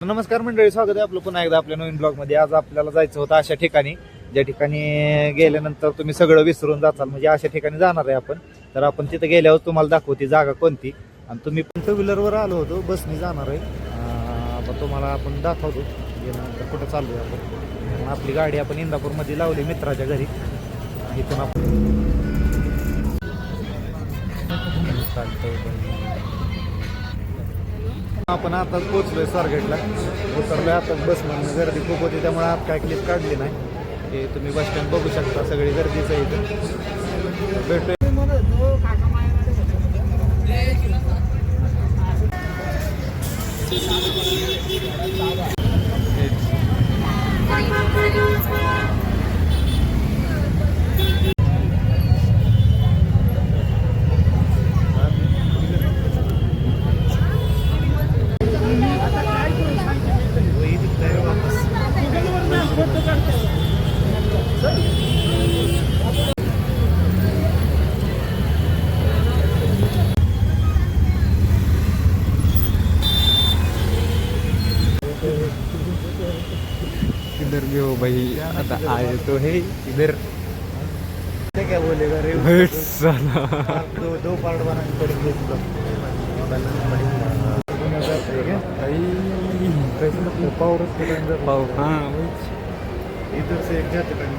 नमस्कार मंडळी, स्वागत आहे आपलं पुन्हा एकदा आपल्या नवीन ब्लॉगमध्ये. आज आपल्याला जायचं होतं अशा ठिकाणी ज्या ठिकाणी गेल्यानंतर तुम्ही सगळं विसरून जाचाल, म्हणजे अशा ठिकाणी जाणार आहे आपण. तर आपण तिथं गेल्यावर तुम्हाला दाखवू जागा कोणती. आणि तुम्ही पण टू व्हीलरवर आलो होतो, बसने जाणार आहे. आता तुम्हाला आपण दाखवतो गेल्यानंतर कुठं चाललो आहे आपण. आपली गाडी आपण इंदापूरमध्ये लावली मित्राच्या घरी. इथून आपण आता पोहोचलोय स्वारगेटला. उतरलोय आता बसमधून. गर्दी खूप होती त्यामुळे आज काय क्लिप काढली नाही. हे तुम्ही बस स्टँड बघू शकता, सगळी गर्दीच आहे इथं. भेटतोय इधर भी हो भाई, आता आए तो है इधर. क्या बोलेगा रे, दो पार्ट बनाने पड़ेंगे इसको. पाव हाँ इधर से एक जाते टाइम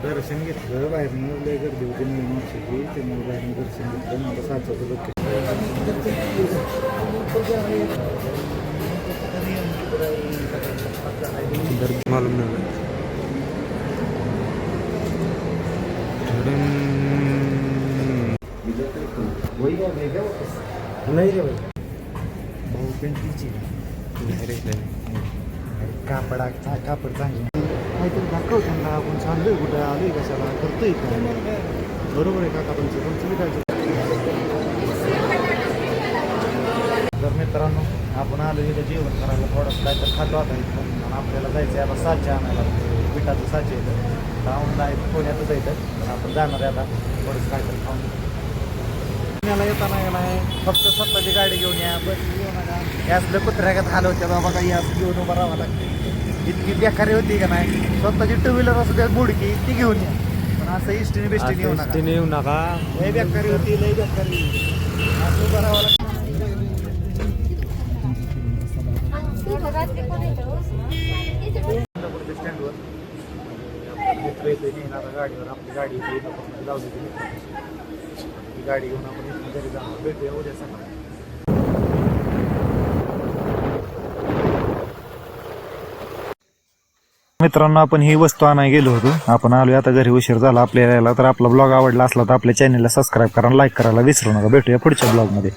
दर्शन घेतलं. बाहेर लय गर्दी होती निर्माची, त्यामुळे बाहेर दर्शन घेतलं. मला साचाचं लोकेशन मालूम नहीं. नाही रे भाई, भाऊ पेंटिंगची कापड चांगली काहीतरी दाखव त्यांना. आपण चाललोय कुठं, आलोय कशाला, करतोय काय. बरोबर आहे काका तुमचं बी काय. तर मित्रांनो, आपण आलो इथं जेवण करायला. थोडंसं काय तर खातो आता इथं. आणि आपल्याला जायचं आहे आता साचे आणायला. पिठाचं साचे येतं लावून आहे, पुण्यातच येतं. तर आपण जाणार आहे आता थोडंसं काय तर खाऊन. पुण्याला येताना नाही फक्त स्वतःची गाडी घेऊन या, बस घेऊ नका. यासलं कुत्र्यागत हाल होत्या बाबा, काही यास घेऊन उभं राहावं लागते. इतकी बेकारी होती का नाही. स्वतःची टू व्हीलर असू द्या बुडकी, ती घेऊन या. पण असं इष्टीने बिष्टीने येऊ नका. लय बेकारी होती, लय बेकारी. असं उभं राहावं लागतं. स्टँडवर मित्र येते नेणार गाडीवर. आपली गाडी लावली ती गाडी घेऊन आपण इथून घरी जाणार. भेटूया उद्या सकाळी. मित्रांनो, आपण ही वस्तू आणायला गेलो होतो. आपण आलोय आता घरी. उशीर झाला आपल्याला. तर आपला ब्लॉग आवडला असला तर आपल्या चॅनलला सबस्क्राईब करा, लाईक करायला विसरू नका. भेटूया पुढच्या ब्लॉगमध्ये.